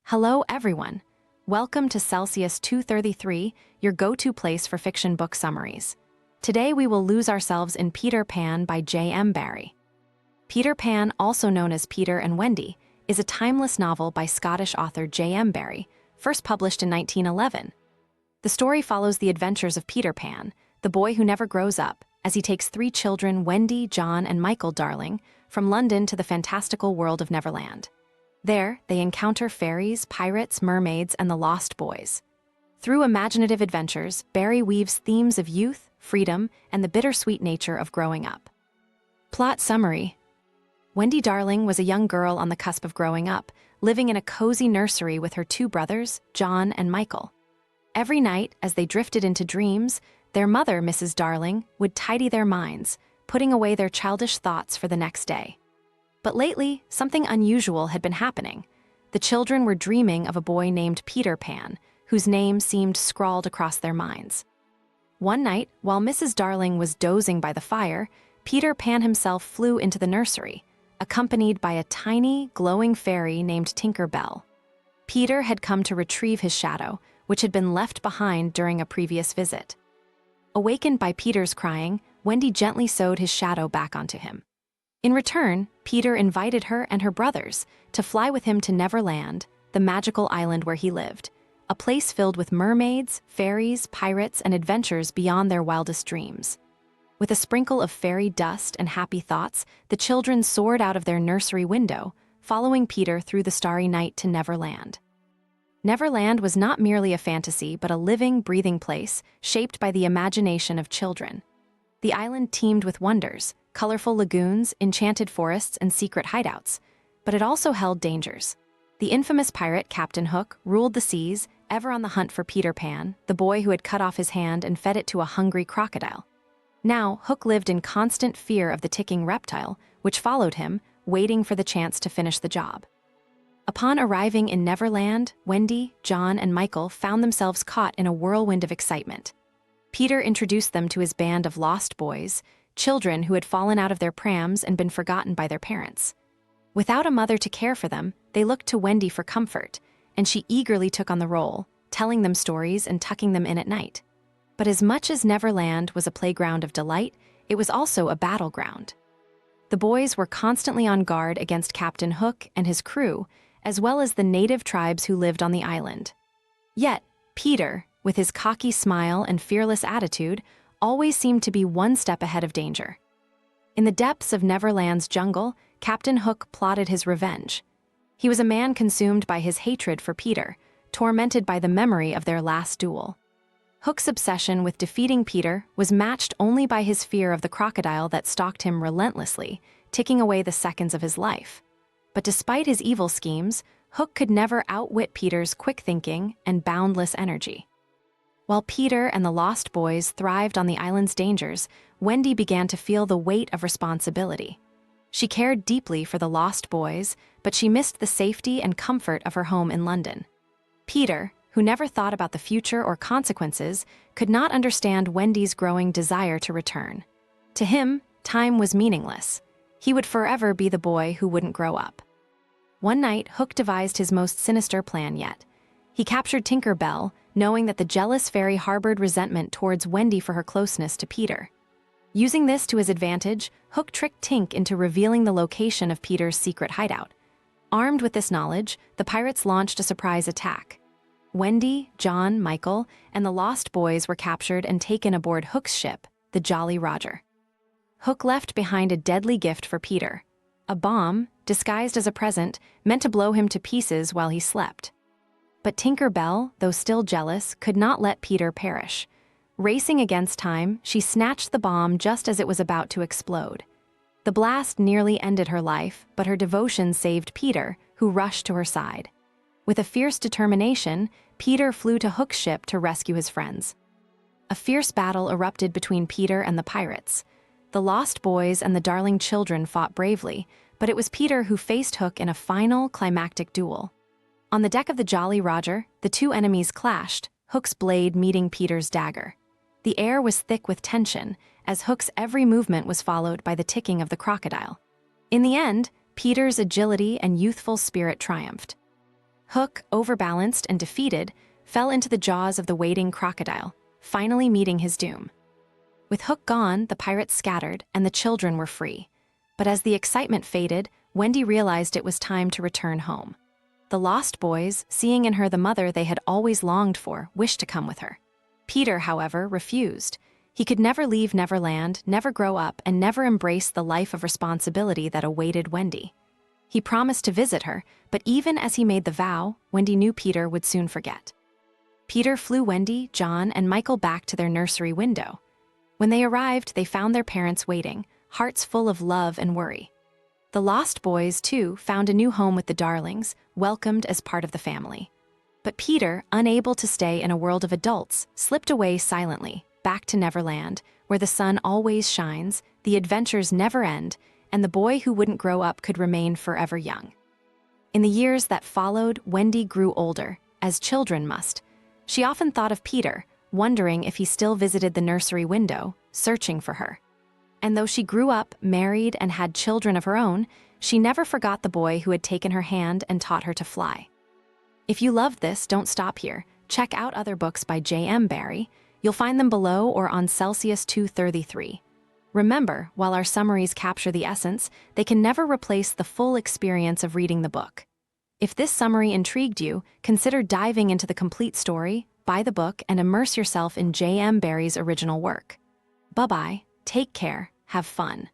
Hello, everyone. Welcome to Celsius 233, your go-to place for fiction book summaries. Today we will lose ourselves in Peter Pan by J.M. Barrie. Peter Pan, also known as Peter and Wendy, is a timeless novel by Scottish author J.M. Barrie, first published in 1911. The story follows the adventures of Peter Pan, the boy who never grows up, as he takes three children, Wendy, John, and Michael Darling, from London to the fantastical world of Neverland. There, they encounter fairies, pirates, mermaids, and the lost boys. Through imaginative adventures, Barrie weaves themes of youth, freedom, and the bittersweet nature of growing up. Plot summary. Wendy Darling was a young girl on the cusp of growing up, living in a cozy nursery with her two brothers, John and Michael. Every night, as they drifted into dreams, their mother, Mrs. Darling, would tidy their minds, putting away their childish thoughts for the next day. But lately, something unusual had been happening. The children were dreaming of a boy named Peter Pan, whose name seemed scrawled across their minds. One night, while Mrs. Darling was dozing by the fire, Peter Pan himself flew into the nursery, accompanied by a tiny, glowing fairy named Tinker Bell. Peter had come to retrieve his shadow, which had been left behind during a previous visit. Awakened by Peter's crying, Wendy gently sewed his shadow back onto him. In return, Peter invited her and her brothers to fly with him to Neverland, the magical island where he lived, a place filled with mermaids, fairies, pirates, and adventures beyond their wildest dreams. With a sprinkle of fairy dust and happy thoughts, the children soared out of their nursery window, following Peter through the starry night to Neverland. Neverland was not merely a fantasy, but a living, breathing place shaped by the imagination of children. The island teemed with wonders, colorful lagoons, enchanted forests, and secret hideouts, but it also held dangers. The infamous pirate Captain Hook ruled the seas, ever on the hunt for Peter Pan, the boy who had cut off his hand and fed it to a hungry crocodile. Now, Hook lived in constant fear of the ticking reptile, which followed him, waiting for the chance to finish the job. Upon arriving in Neverland, Wendy, John, and Michael found themselves caught in a whirlwind of excitement. Peter introduced them to his band of lost boys, children who had fallen out of their prams and been forgotten by their parents. Without a mother to care for them, they looked to Wendy for comfort, and she eagerly took on the role, telling them stories and tucking them in at night. But as much as Neverland was a playground of delight, it was also a battleground. The boys were constantly on guard against Captain Hook and his crew, as well as the native tribes who lived on the island. Yet, Peter, with his cocky smile and fearless attitude, always seemed to be one step ahead of danger. In the depths of Neverland's jungle, Captain Hook plotted his revenge. He was a man consumed by his hatred for Peter, tormented by the memory of their last duel. Hook's obsession with defeating Peter was matched only by his fear of the crocodile that stalked him relentlessly, ticking away the seconds of his life. But despite his evil schemes, Hook could never outwit Peter's quick thinking and boundless energy. While Peter and the Lost Boys thrived on the island's dangers, Wendy began to feel the weight of responsibility. She cared deeply for the Lost Boys, but she missed the safety and comfort of her home in London. Peter, who never thought about the future or consequences, could not understand Wendy's growing desire to return. To him, time was meaningless. He would forever be the boy who wouldn't grow up. One night, Hook devised his most sinister plan yet. He captured Tinker Bell, knowing that the jealous fairy harbored resentment towards Wendy for her closeness to Peter. Using this to his advantage, Hook tricked Tink into revealing the location of Peter's secret hideout. Armed with this knowledge, the pirates launched a surprise attack. Wendy, John, Michael, and the Lost Boys were captured and taken aboard Hook's ship, the Jolly Roger. Hook left behind a deadly gift for Peter, a bomb, disguised as a present, meant to blow him to pieces while he slept. But Tinker Bell, though still jealous, could not let Peter perish. Racing against time, she snatched the bomb just as it was about to explode. The blast nearly ended her life, but her devotion saved Peter, who rushed to her side. With a fierce determination, Peter flew to Hook's ship to rescue his friends. A fierce battle erupted between Peter and the pirates. The Lost Boys and the Darling children fought bravely, but it was Peter who faced Hook in a final, climactic duel. On the deck of the Jolly Roger, the two enemies clashed, Hook's blade meeting Peter's dagger. The air was thick with tension, as Hook's every movement was followed by the ticking of the crocodile. In the end, Peter's agility and youthful spirit triumphed. Hook, overbalanced and defeated, fell into the jaws of the waiting crocodile, finally meeting his doom. With Hook gone, the pirates scattered and the children were free. But as the excitement faded, Wendy realized it was time to return home. The lost boys, seeing in her the mother they had always longed for, wished to come with her. Peter, however, refused. He could never leave Neverland, never grow up, and never embrace the life of responsibility that awaited Wendy. He promised to visit her, but even as he made the vow, Wendy knew Peter would soon forget. Peter flew Wendy, John, and Michael back to their nursery window. When they arrived, they found their parents waiting, hearts full of love and worry. The lost boys, too, found a new home with the darlings, welcomed as part of the family. But Peter, unable to stay in a world of adults, slipped away silently, back to Neverland, where the sun always shines, the adventures never end, and the boy who wouldn't grow up could remain forever young. In the years that followed, Wendy grew older, as children must. She often thought of Peter, wondering if he still visited the nursery window, searching for her. And though she grew up, married, and had children of her own, she never forgot the boy who had taken her hand and taught her to fly. If you loved this, don't stop here. Check out other books by J.M. Barrie. You'll find them below or on Celsius 233. Remember, while our summaries capture the essence, they can never replace the full experience of reading the book. If this summary intrigued you, consider diving into the complete story, buy the book, and immerse yourself in J.M. Barrie's original work. Bye-bye, take care, have fun.